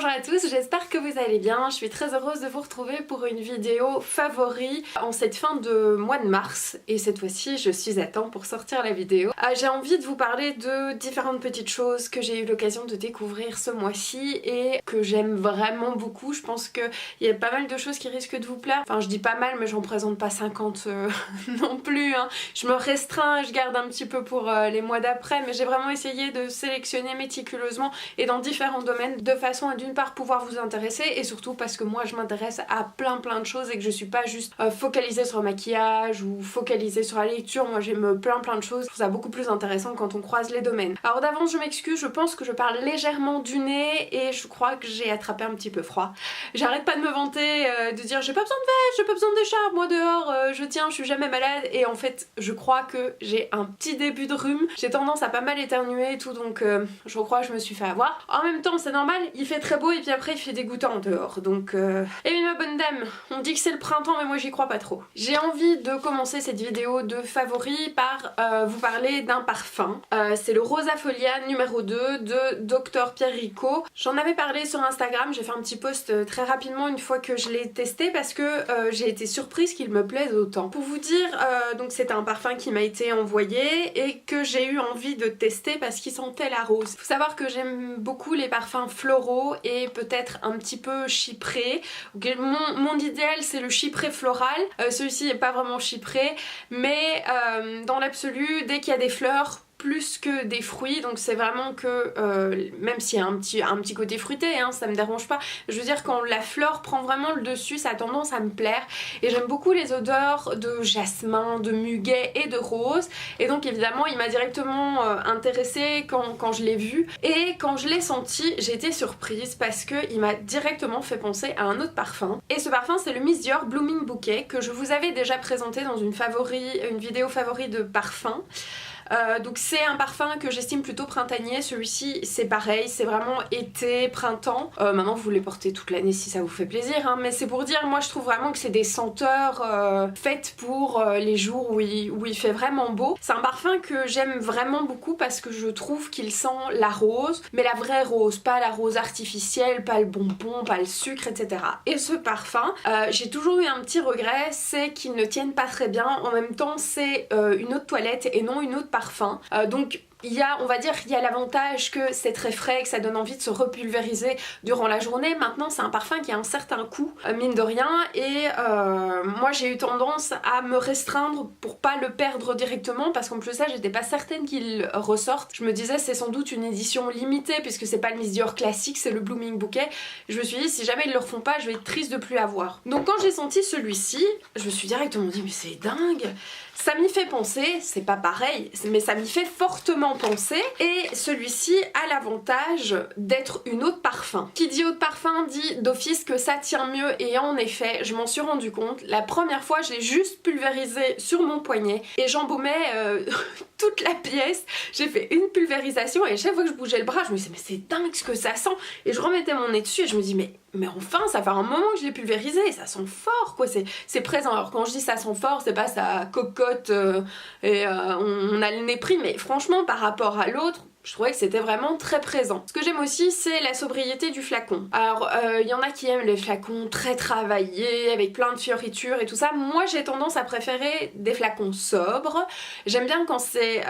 Bonjour à tous, j'espère que vous allez bien. Je suis très heureuse de vous retrouver pour une vidéo favori en cette fin de mois de mars. Et cette fois-ci, je suis à temps pour sortir la vidéo. J'ai envie de vous parler de différentes petites choses que j'ai eu l'occasion de découvrir ce mois-ci et que j'aime vraiment beaucoup. Je pense qu'il y a pas mal de choses qui risquent de vous plaire. Enfin, je dis pas mal, mais j'en présente pas 50 non plus. Hein. Je me restreins, je garde un petit peu pour les mois d'après, mais j'ai vraiment essayé de sélectionner méticuleusement et dans différents domaines de façon à d'une part pouvoir vous intéresser et surtout parce que moi je m'intéresse à plein de choses et que je suis pas juste focalisée sur le maquillage ou focalisée sur la lecture. Moi j'aime plein de choses. Je trouve ça beaucoup plus intéressant quand on croise les domaines. Alors d'avance je m'excuse, je pense que je parle légèrement du nez et je crois que j'ai attrapé un petit peu froid. J'arrête pas de me vanter, de dire j'ai pas besoin de veste, j'ai pas besoin d'écharpe, moi dehors je tiens, je suis jamais malade, et en fait je crois que j'ai un petit début de rhume. J'ai tendance à pas mal éternuer et tout, donc je crois que je me suis fait avoir. En même temps c'est normal, il fait très beau et puis après il fait dégoûtant dehors, donc Eh bien ma bonne dame, on dit que c'est le printemps mais moi j'y crois pas trop. J'ai envie de commencer cette vidéo de favoris par vous parler d'un parfum. C'est le Rosa Folia numéro 2 de Dr Pierre Rico. J'en avais parlé sur Instagram, j'ai fait un petit post très rapidement une fois que je l'ai testé parce que j'ai été surprise qu'il me plaise autant. Pour vous dire, donc c'est un parfum qui m'a été envoyé et que j'ai eu envie de tester parce qu'il sentait la rose. Faut savoir que j'aime beaucoup les parfums floraux et peut-être un petit peu chyprés. Okay, mon idéal c'est le chypré floral, celui-ci n'est pas vraiment chypré, mais dans l'absolu, dès qu'il y a des fleurs, plus que des fruits, donc c'est vraiment que même s'il y a un petit côté fruité, hein, ça me dérange pas, je veux dire quand la fleur prend vraiment le dessus, ça a tendance à me plaire, et j'aime beaucoup les odeurs de jasmin, de muguet et de rose, et donc évidemment il m'a directement intéressée quand je l'ai vu, et quand je l'ai senti j'ai été surprise parce qu'il m'a directement fait penser à un autre parfum, et ce parfum c'est le Miss Dior Blooming Bouquet que je vous avais déjà présenté dans une vidéo favori de parfum. Donc c'est un parfum que j'estime plutôt printanier, celui-ci c'est pareil, c'est vraiment été, printemps. Maintenant vous les portez toute l'année si ça vous fait plaisir, hein, mais c'est pour dire, moi je trouve vraiment que c'est des senteurs faites pour les jours où il fait vraiment beau. C'est un parfum que j'aime vraiment beaucoup parce que je trouve qu'il sent la rose, mais la vraie rose, pas la rose artificielle, pas le bonbon, pas le sucre, etc. Et ce parfum, j'ai toujours eu un petit regret, c'est qu'il ne tienne pas très bien, en même temps c'est une eau de toilette et non une eau de parfum. Donc il y a, on va dire, il y a l'avantage que c'est très frais, que ça donne envie de se repulvériser durant la journée. Maintenant c'est un parfum qui a un certain coût, mine de rien, et moi j'ai eu tendance à me restreindre pour pas le perdre directement, parce qu'en plus de ça j'étais pas certaine qu'il ressorte. Je me disais c'est sans doute une édition limitée puisque c'est pas le Miss Dior classique, c'est le Blooming Bouquet. Je me suis dit si jamais ils le refont pas je vais être triste de plus l'avoir. Donc quand j'ai senti celui-ci, je me suis directement dit mais c'est dingue. Ça m'y fait penser, c'est pas pareil, mais ça m'y fait fortement penser, et celui-ci a l'avantage d'être une eau de parfum. Qui dit eau de parfum dit d'office que ça tient mieux, et en effet, je m'en suis rendu compte. La première fois, je l'ai juste pulvérisé sur mon poignet et j'embaumais toute la pièce. J'ai fait une pulvérisation et à chaque fois que je bougeais le bras, je me disais mais c'est dingue ce que ça sent, et je remettais mon nez dessus et je me dis mais enfin ça fait un moment que je l'ai pulvérisé et ça sent fort quoi, c'est présent. Alors quand je dis ça sent fort, c'est pas ça cocotte et on a le nez pris, mais franchement par rapport à l'autre, je trouvais que c'était vraiment très présent. Ce que j'aime aussi c'est la sobriété du flacon. Alors il y en a qui aiment les flacons très travaillés avec plein de fioritures et tout ça. Moi j'ai tendance à préférer des flacons sobres. J'aime bien quand c'est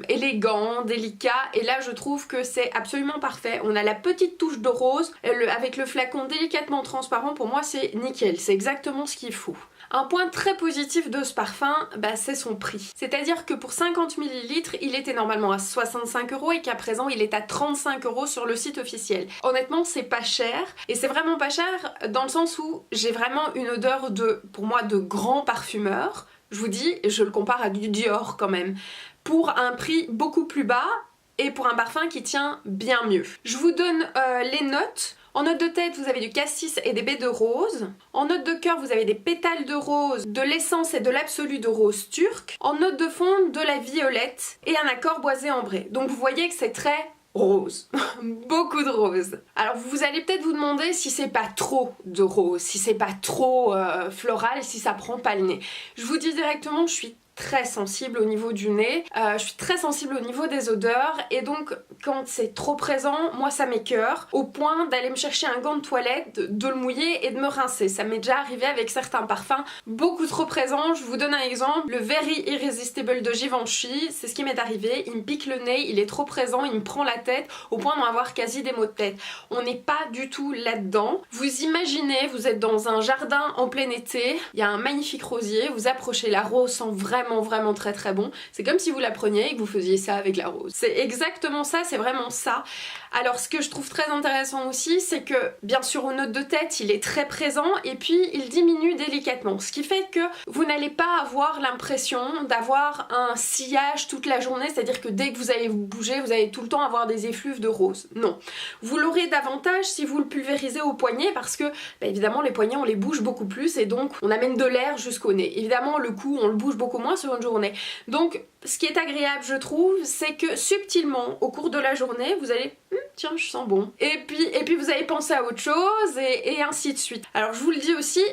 élégant, délicat, et là je trouve que c'est absolument parfait. On a la petite touche de rose avec le flacon délicatement transparent. Pour moi c'est nickel, c'est exactement ce qu'il faut. Un point très positif de ce parfum, bah, c'est son prix. C'est-à-dire que pour 50 ml, il était normalement à 65 € et qu'à présent il est à 35 € sur le site officiel. Honnêtement c'est pas cher, et c'est vraiment pas cher dans le sens où j'ai vraiment une odeur pour moi de grand parfumeur. Je vous dis, je le compare à du Dior quand même, pour un prix beaucoup plus bas et pour un parfum qui tient bien mieux. Je vous donne les notes. En note de tête, vous avez du cassis et des baies de rose. En note de cœur, vous avez des pétales de rose, de l'essence et de l'absolu de rose turque. En note de fond, de la violette et un accord boisé ambré. Donc vous voyez que c'est très rose. Beaucoup de rose. Alors vous allez peut-être vous demander si c'est pas trop de rose, si c'est pas trop floral, si ça prend pas le nez. Je vous dis directement, je suis très sensible au niveau du nez, je suis très sensible au niveau des odeurs et donc quand c'est trop présent, moi ça m'écœure au point d'aller me chercher un gant de toilette, de le mouiller et de me rincer. Ça m'est déjà arrivé avec certains parfums beaucoup trop présents. Je vous donne un exemple, le Very Irresistible de Givenchy, c'est ce qui m'est arrivé, il me pique le nez, il est trop présent, il me prend la tête au point d'en avoir quasi des maux de tête. On n'est pas du tout là-dedans. Vous imaginez, vous êtes dans un jardin en plein été, il y a un magnifique rosier, vous approchez, la rose sent vraiment très très bon. C'est comme si vous la preniez et que vous faisiez ça avec la rose. C'est exactement ça, c'est vraiment ça. Alors ce que je trouve très intéressant aussi, c'est que bien sûr aux notes de tête, il est très présent et puis il diminue délicatement. Ce qui fait que vous n'allez pas avoir l'impression d'avoir un sillage toute la journée, c'est-à-dire que dès que vous allez vous bouger, vous allez tout le temps avoir des effluves de rose. Non. Vous l'aurez davantage si vous le pulvérisez au poignet parce que bah, évidemment les poignets on les bouge beaucoup plus et donc on amène de l'air jusqu'au nez. Évidemment le cou on le bouge beaucoup moins sur une journée. Donc ce qui est agréable je trouve, c'est que subtilement au cours de la journée vous allez tiens je sens bon et puis vous allez penser à autre chose et ainsi de suite. Alors je vous le dis aussi,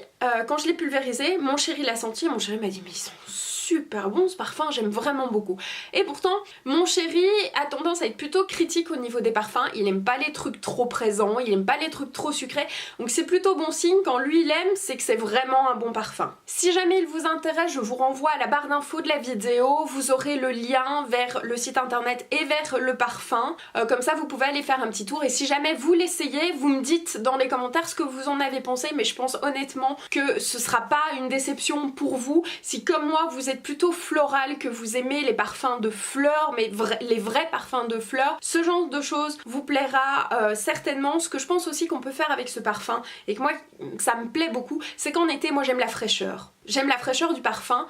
quand je l'ai pulvérisé, mon chéri l'a senti, mon chéri m'a dit mais ils sont super bon ce parfum, j'aime vraiment beaucoup. Et pourtant, mon chéri a tendance à être plutôt critique au niveau des parfums, il aime pas les trucs trop présents, il aime pas les trucs trop sucrés, donc c'est plutôt bon signe quand lui il aime, c'est que c'est vraiment un bon parfum. Si jamais il vous intéresse, je vous renvoie à la barre d'infos de la vidéo, vous aurez le lien vers le site internet et vers le parfum, comme ça vous pouvez aller faire un petit tour et si jamais vous l'essayez, vous me dites dans les commentaires ce que vous en avez pensé, mais je pense honnêtement que ce sera pas une déception pour vous, si comme moi vous êtes plutôt floral, que vous aimez les parfums de fleurs, mais les vrais parfums de fleurs, ce genre de choses vous plaira certainement. Ce que je pense aussi qu'on peut faire avec ce parfum, et que moi ça me plaît beaucoup, c'est qu'en été moi j'aime la fraîcheur. J'aime la fraîcheur du parfum,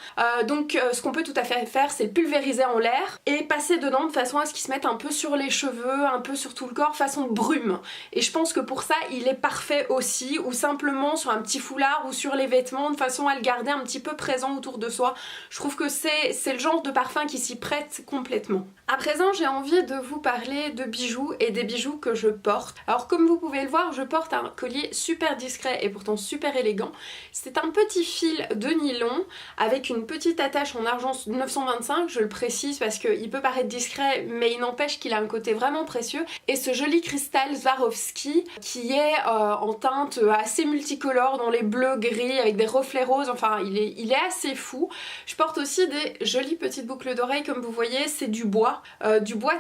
donc ce qu'on peut tout à fait faire c'est le pulvériser en l'air et passer dedans de façon à ce qu'il se mette un peu sur les cheveux, un peu sur tout le corps, façon brume. Et je pense que pour ça il est parfait aussi, ou simplement sur un petit foulard ou sur les vêtements de façon à le garder un petit peu présent autour de soi. Je trouve que c'est le genre de parfum qui s'y prête complètement. À présent j'ai envie de vous parler de bijoux et des bijoux que je porte. Alors comme vous pouvez le voir, je porte un collier super discret et pourtant super élégant. C'est un petit fil de nylon avec une petite attache en argent 925, je le précise parce qu'il peut paraître discret mais il n'empêche qu'il a un côté vraiment précieux, et ce joli cristal Swarovski qui est en teinte assez multicolore dans les bleus gris avec des reflets roses, enfin il est assez fou. Je porte aussi des jolies petites boucles d'oreilles comme vous voyez, c'est du bois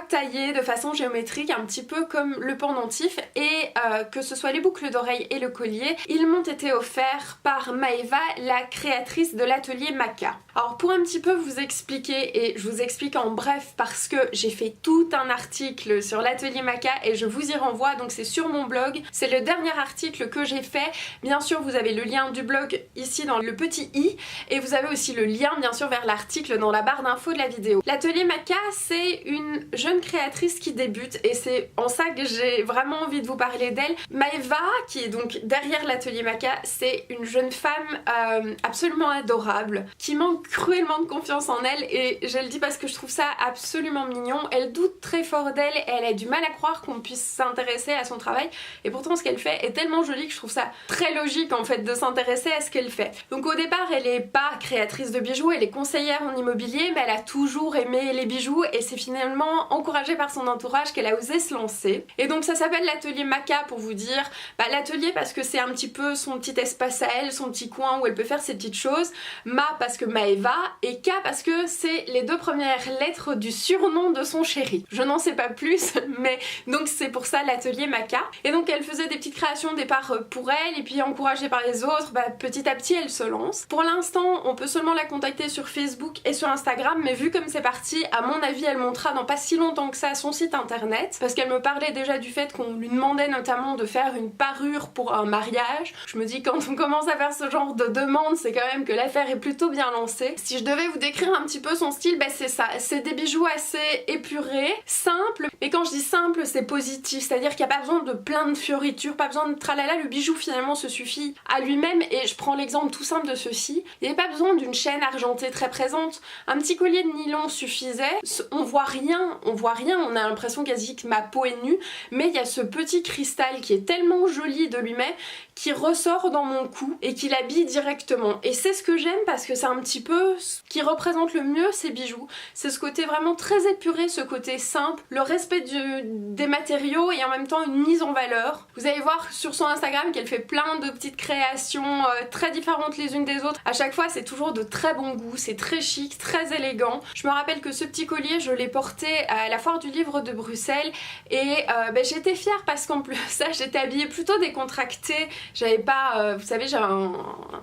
taillé de façon géométrique un petit peu comme le pendentif, et que ce soit les boucles d'oreilles et le collier, ils m'ont été offerts par Maeva, la créatrice de l'atelier Maca. Alors pour un petit peu vous expliquer, et je vous explique en bref parce que j'ai fait tout un article sur l'atelier Maca et je vous y renvoie, donc c'est sur mon blog, c'est le dernier article que j'ai fait. Bien sûr vous avez le lien du blog ici dans le petit i, et vous avez aussi le lien bien sûr vers l'article dans la barre d'infos de la vidéo. L'atelier Maca c'est une jeune créatrice qui débute et c'est en ça que j'ai vraiment envie de vous parler d'elle. Maeva, qui est donc derrière l'atelier Maca, c'est une jeune femme absolument adorable, qui manque cruellement de confiance en elle, et je le dis parce que je trouve ça absolument mignon. Elle doute très fort d'elle et elle a du mal à croire qu'on puisse s'intéresser à son travail, et pourtant ce qu'elle fait est tellement joli que je trouve ça très logique en fait de s'intéresser à ce qu'elle fait. Donc au départ elle est pas créatrice de bijoux, elle est conseillère en immobilier, mais elle a toujours aimé les bijoux et c'est finalement encouragée par son entourage qu'elle a osé se lancer. Et donc ça s'appelle l'atelier Maca pour vous dire, l'atelier parce que c'est un petit peu son petit espace à elle, son petit coin où elle peut faire ses petites choses, Ma parce que Maeva, et K parce que c'est les deux premières lettres du surnom de son chéri. Je n'en sais pas plus, mais donc c'est pour ça l'atelier Maca. Et donc elle faisait des petites créations au départ pour elle, et puis encouragée par les autres, petit à petit elle se lance. Pour l'instant on peut seulement la contacter sur Facebook et sur Instagram, mais vu comme c'est parti, à mon avis elle montera dans pas si longtemps que ça son site internet, parce qu'elle me parlait déjà du fait qu'on lui demandait notamment de faire une parure pour un mariage. Je me dis quand on commence à faire ce genre de demande, c'est quand même que l'affaire est plutôt bien lancée. Si je devais vous décrire un petit peu son style, c'est ça, c'est des bijoux assez épurés, simples, mais quand je dis simple c'est positif, c'est-à-dire qu'il n'y a pas besoin de plein de fioritures, pas besoin de tralala, le bijou finalement se suffit à lui-même. Et je prends l'exemple tout simple de ceci, il n'y avait pas besoin d'une chaîne argentée très présente, un petit collier de nylon suffisait, on voit rien, on a l'impression quasi que ma peau est nue, mais il y a ce petit cristal qui est tellement joli de lui-même, qui ressort dans mon cou et qui l'habille directement. Et c'est ce que j'aime parce que c'est un petit peu ce qui représente le mieux ces bijoux. C'est ce côté vraiment très épuré, ce côté simple, le respect des matériaux et en même temps une mise en valeur. Vous allez voir sur son Instagram qu'elle fait plein de petites créations très différentes les unes des autres. À chaque fois c'est toujours de très bon goût, c'est très chic, très élégant. Je me rappelle que ce petit collier je l'ai porté à la foire du livre de Bruxelles et j'étais fière parce qu'en plus ça j'étais habillée plutôt décontractée. J'avais pas, vous savez, j'ai un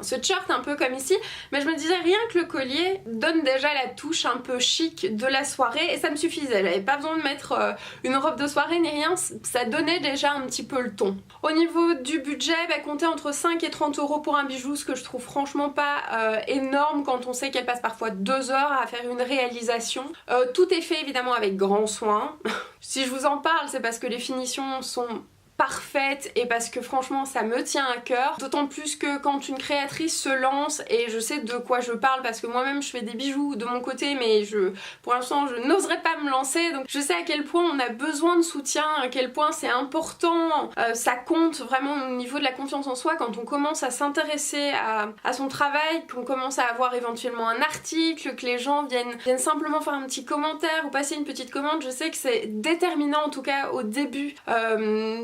sweatshirt un peu comme ici, mais je me disais rien que le collier donne déjà la touche un peu chic de la soirée et ça me suffisait. J'avais pas besoin de mettre une robe de soirée ni rien, ça donnait déjà un petit peu le ton. Au niveau du budget, compter entre 5 et 30 € pour un bijou, ce que je trouve franchement pas énorme quand on sait qu'elle passe parfois 2 heures à faire une réalisation. Tout est fait évidemment avec grand soin. Si je vous en parle, c'est parce que les finitions sont parfaite et parce que franchement ça me tient à cœur, d'autant plus que quand une créatrice se lance, et je sais de quoi je parle parce que moi-même je fais des bijoux de mon côté mais pour l'instant je n'oserais pas me lancer, donc je sais à quel point on a besoin de soutien, à quel point c'est important, ça compte vraiment au niveau de la confiance en soi quand on commence à s'intéresser à son travail, qu'on commence à avoir éventuellement un article, que les gens viennent simplement faire un petit commentaire ou passer une petite commande. Je sais que c'est déterminant en tout cas au début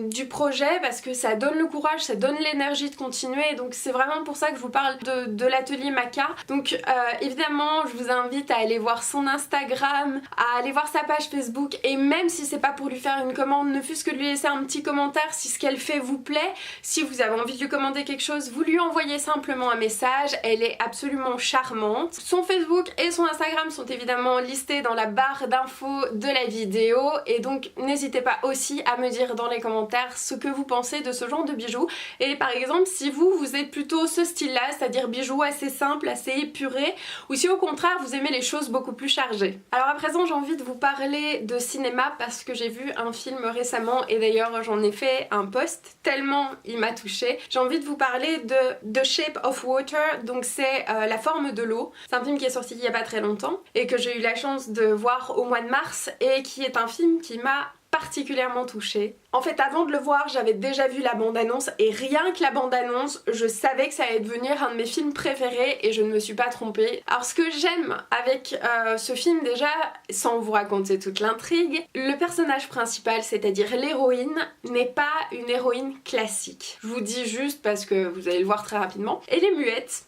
du projet parce que ça donne le courage, ça donne l'énergie de continuer, et donc c'est vraiment pour ça que je vous parle de l'atelier Maca. Donc évidemment je vous invite à aller voir son Instagram, à aller voir sa page Facebook, et même si c'est pas pour lui faire une commande, ne fût-ce que de lui laisser un petit commentaire si ce qu'elle fait vous plaît. Si vous avez envie de lui commander quelque chose, vous lui envoyez simplement un message, elle est absolument charmante. Son Facebook et son Instagram sont évidemment listés dans la barre d'infos de la vidéo, et donc n'hésitez pas aussi à me dire dans les commentaires ce que vous pensez de ce genre de bijoux, et par exemple si vous êtes plutôt ce style là, c'est-à-dire bijoux assez simples, assez épurés, ou si au contraire vous aimez les choses beaucoup plus chargées. Alors à présent j'ai envie de vous parler de cinéma parce que j'ai vu un film récemment, et d'ailleurs j'en ai fait un post tellement il m'a touchée. J'ai envie de vous parler de The Shape of Water, donc c'est La forme de l'eau. C'est un film qui est sorti il y a pas très longtemps et que j'ai eu la chance de voir au mois de mars, et qui est un film qui m'a particulièrement touchée. En fait avant de le voir j'avais déjà vu la bande-annonce, et rien que la bande-annonce je savais que ça allait devenir un de mes films préférés, et je ne me suis pas trompée. Alors ce que j'aime avec ce film déjà, sans vous raconter toute l'intrigue, le personnage principal, c'est-à-dire l'héroïne, n'est pas une héroïne classique. Je vous dis juste parce que vous allez le voir très rapidement. Elle est muette.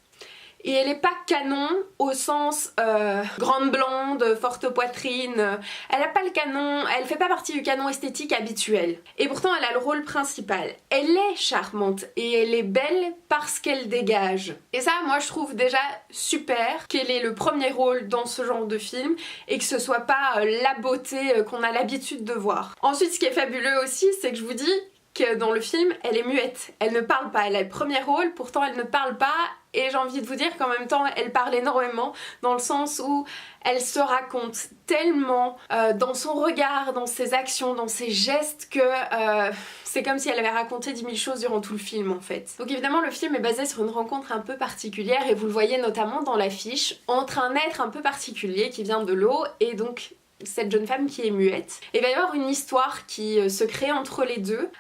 Et elle est pas canon au sens grande blonde, forte poitrine, elle a pas le canon, elle fait pas partie du canon esthétique habituel. Et pourtant elle a le rôle principal. Elle est charmante et elle est belle parce qu'elle dégage. Et ça moi je trouve déjà super qu'elle ait le premier rôle dans ce genre de film et que ce soit pas la beauté qu'on a l'habitude de voir. Ensuite ce qui est fabuleux aussi c'est que je vous dis que dans le film elle est muette, elle ne parle pas, elle a le premier rôle, pourtant elle ne parle pas. Et j'ai envie de vous dire qu'en même temps elle parle énormément, dans le sens où elle se raconte tellement dans son regard, dans ses actions, dans ses gestes, que c'est comme si elle avait raconté 10 000 choses durant tout le film en fait. Donc évidemment le film est basé sur une rencontre un peu particulière, et vous le voyez notamment dans l'affiche, entre un être un peu particulier qui vient de l'eau et donc cette jeune femme qui est muette. Et il va y avoir une histoire qui se crée entre les deux.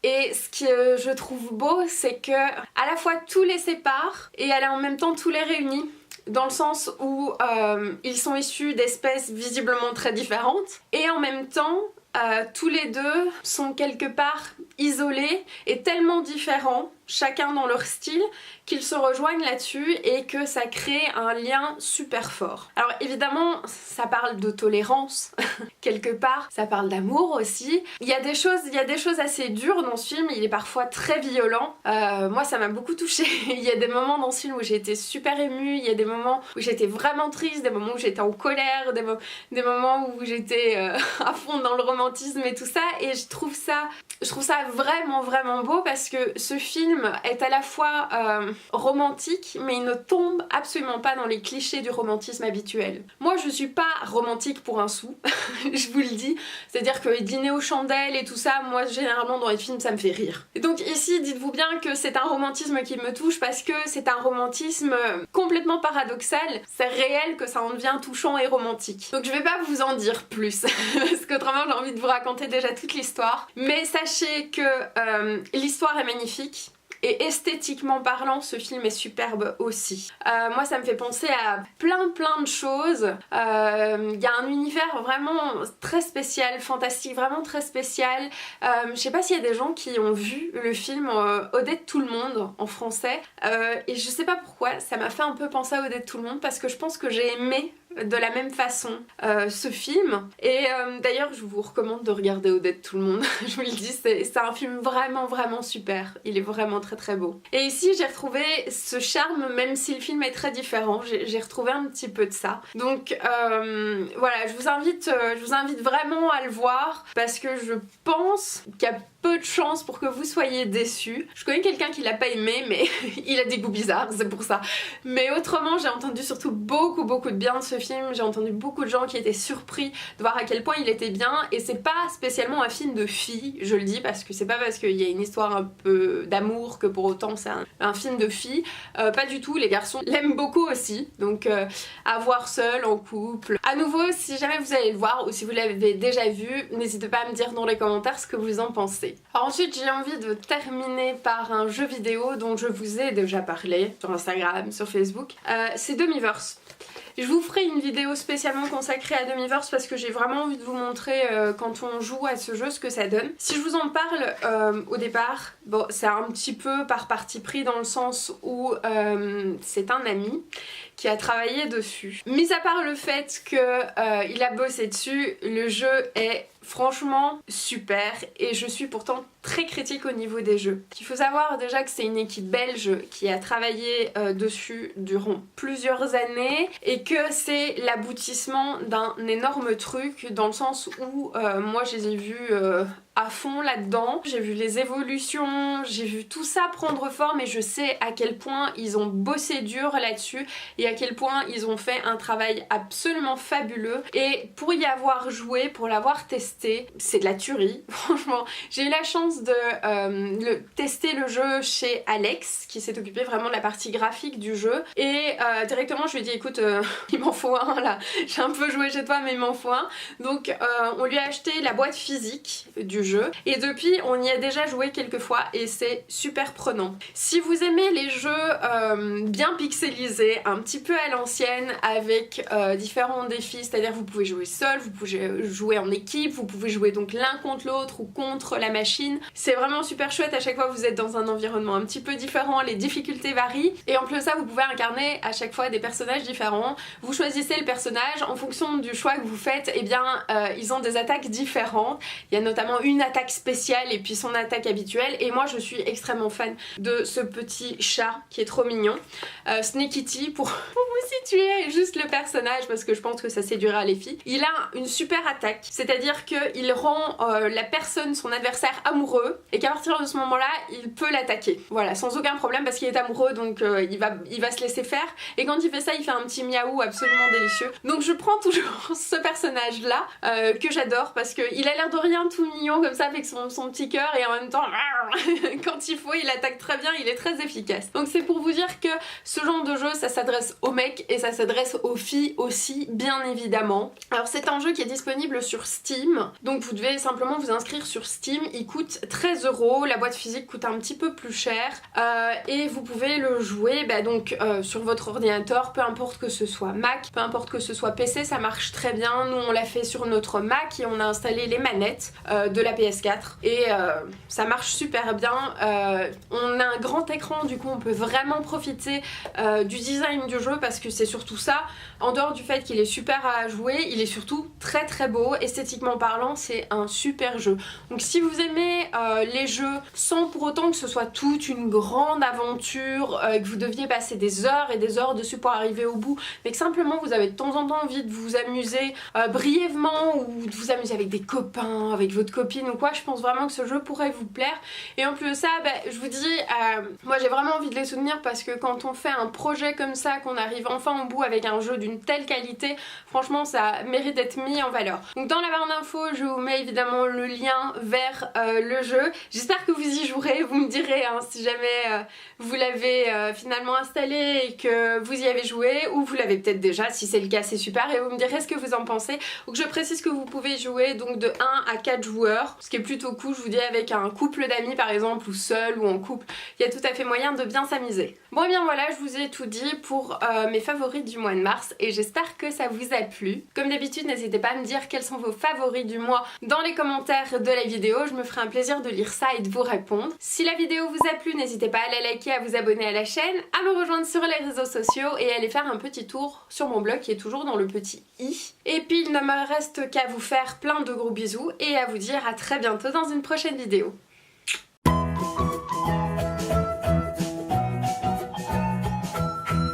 Et ce que je trouve beau, c'est que à la fois tout les sépare et en même temps tout les réunit, dans le sens où ils sont issus d'espèces visiblement très différentes, et en même temps tous les deux sont quelque part isolés et tellement différents, chacun dans leur style, qu'ils se rejoignent là-dessus et que ça crée un lien super fort. Alors évidemment ça parle de tolérance quelque part, ça parle d'amour aussi. Il y a des choses assez dures dans ce film, il est parfois très violent. Moi ça m'a beaucoup touchée. Il y a des moments dans ce film où j'ai été super émue, il y a des moments où j'étais vraiment triste, des moments où j'étais en colère, des moments où j'étais à fond dans le romantisme et tout ça, et je trouve ça vraiment beau parce que ce film est à la fois romantique, mais il ne tombe absolument pas dans les clichés du romantisme habituel. Moi je suis pas romantique pour un sou, je vous le dis, c'est-à-dire que dîner aux chandelles et tout ça, moi généralement dans les films ça me fait rire. Et donc ici dites-vous bien que c'est un romantisme qui me touche parce que c'est un romantisme complètement paradoxal, c'est réel que ça en devient touchant et romantique. Donc je vais pas vous en dire plus, parce qu'autrement j'ai envie de vous raconter déjà toute l'histoire, mais sachez que l'histoire est magnifique. et esthétiquement parlant ce film est superbe aussi. Moi ça me fait penser à plein de choses. Il y a un univers vraiment très spécial, fantastique, vraiment très spécial. Je sais pas s'il y a des gens qui ont vu le film Odette tout le monde en français, et je sais pas pourquoi ça m'a fait un peu penser à Odette tout le monde parce que je pense que j'ai aimé de la même façon ce film, et d'ailleurs je vous recommande de regarder Odette tout le monde. Je vous le dis, c'est un film vraiment super, il est vraiment très beau. Et ici j'ai retrouvé ce charme, même si le film est très différent, j'ai retrouvé un petit peu de ça. Donc voilà, je vous invite vraiment à le voir parce que je pense qu'il y a peu de chance pour que vous soyez déçus. Je connais quelqu'un qui l'a pas aimé, mais il a des goûts bizarres, c'est pour ça. Mais autrement, j'ai entendu surtout beaucoup de bien de ce film. J'ai entendu beaucoup de gens qui étaient surpris de voir à quel point il était bien, et c'est pas spécialement un film de filles, je le dis, parce que c'est pas parce qu'il y a une histoire un peu d'amour que pour autant c'est un film de filles. Pas du tout, les garçons l'aiment beaucoup aussi, donc à voir seul, en couple. À nouveau, si jamais vous allez le voir ou si vous l'avez déjà vu, n'hésitez pas à me dire dans les commentaires ce que vous en pensez. Alors ensuite, j'ai envie de terminer par un jeu vidéo dont je vous ai déjà parlé sur Instagram, sur Facebook. C'est Demiverse. Je vous ferai une vidéo spécialement consacrée à Demiverse parce que j'ai vraiment envie de vous montrer quand on joue à ce jeu ce que ça donne. Si je vous en parle au départ, bon, c'est un petit peu par parti pris dans le sens où c'est un ami qui a travaillé dessus. Mis à part le fait qu'il a bossé dessus, le jeu est franchement super, et je suis pourtant très critique au niveau des jeux. Il faut savoir déjà que c'est une équipe belge qui a travaillé dessus durant plusieurs années, et que c'est l'aboutissement d'un énorme truc dans le sens où moi je les ai vus à fond là-dedans. J'ai vu les évolutions, j'ai vu tout ça prendre forme, et je sais à quel point ils ont bossé dur là-dessus et à quel point ils ont fait un travail absolument fabuleux. Et pour y avoir joué, pour l'avoir testé, c'est de la tuerie, franchement. J'ai eu la chance de tester le jeu chez Alex, qui s'est occupé vraiment de la partie graphique du jeu, et directement je lui ai dit écoute, il m'en faut un là, j'ai un peu joué chez toi mais il m'en faut un. Donc on lui a acheté la boîte physique du jeu, et depuis on y a déjà joué quelques fois et c'est super prenant. Si vous aimez les jeux bien pixelisés, un petit peu à l'ancienne, avec différents défis, c'est-à-dire vous pouvez jouer seul, vous pouvez jouer en équipe, vous pouvez jouer donc l'un contre l'autre ou contre la machine, c'est vraiment super chouette. À chaque fois vous êtes dans un environnement un petit peu différent, les difficultés varient, et en plus de ça vous pouvez incarner à chaque fois des personnages différents. Vous choisissez le personnage en fonction du choix que vous faites, et bien ils ont des attaques différentes. Il y a notamment une attaque spéciale et puis son attaque habituelle, et moi je suis extrêmement fan de ce petit chat qui est trop mignon, Snakey pour vous situer juste le personnage parce que je pense que ça séduira les filles. Il a une super attaque, c'est-à-dire qu'il rend la personne, son adversaire, amoureux, et qu'à partir de ce moment-là il peut l'attaquer, voilà, sans aucun problème parce qu'il est amoureux, donc il va se laisser faire, et quand il fait ça il fait un petit miaou absolument délicieux. Donc je prends toujours ce personnage là que j'adore parce qu'il a l'air de rien tout mignon comme ça avec son petit cœur, et en même temps quand il faut il attaque très bien, il est très efficace. Donc c'est pour vous dire que ce genre de jeu ça s'adresse aux mecs et ça s'adresse aux filles aussi, bien évidemment. Alors c'est un jeu qui est disponible sur Steam, donc vous devez simplement vous inscrire sur Steam. Il coûte 13 €, la boîte physique coûte un petit peu plus cher, et vous pouvez le jouer donc sur votre ordinateur, peu importe que ce soit Mac, peu importe que ce soit PC, ça marche très bien. Nous on l'a fait sur notre Mac et on a installé les manettes de la PS4 et ça marche super bien. On a un grand écran, du coup on peut vraiment profiter du design du jeu parce que c'est surtout ça. En dehors du fait qu'il est super à jouer, il est surtout très beau, esthétiquement parlant c'est un super jeu. Donc si vous aimez les jeux sans pour autant que ce soit toute une grande aventure, que vous deviez passer des heures et des heures dessus pour arriver au bout, mais que simplement vous avez de temps en temps envie de vous amuser brièvement, ou de vous amuser avec des copains, avec votre copine ou quoi, je pense vraiment que ce jeu pourrait vous plaire. Et en plus de ça, je vous dis, moi j'ai vraiment envie de les soutenir parce que quand on fait un projet comme ça, qu'on arrive enfin au bout avec un jeu d'une telle qualité, franchement ça mérite d'être mis en valeur. Donc dans la barre d'infos je vous mets évidemment le lien vers le jeu. J'espère que vous y jouerez, vous me direz si jamais vous l'avez finalement installé et que vous y avez joué, ou vous l'avez peut-être déjà, si c'est le cas c'est super, et vous me direz ce que vous en pensez. Donc je précise que vous pouvez jouer donc de 1 à 4 joueurs, couleurs, ce qui est plutôt cool, je vous dis, avec un couple d'amis par exemple, ou seul, ou en couple, il y a tout à fait moyen de bien s'amuser. Bon et bien voilà, je vous ai tout dit pour mes favoris du mois de mars, et j'espère que ça vous a plu. Comme d'habitude, n'hésitez pas à me dire quels sont vos favoris du mois dans les commentaires de la vidéo, je me ferai un plaisir de lire ça et de vous répondre. Si la vidéo vous a plu, n'hésitez pas à la liker, à vous abonner à la chaîne, à me rejoindre sur les réseaux sociaux et à aller faire un petit tour sur mon blog qui est toujours dans le petit i. Et puis il ne me reste qu'à vous faire plein de gros bisous et à vous dire à très bientôt dans une prochaine vidéo.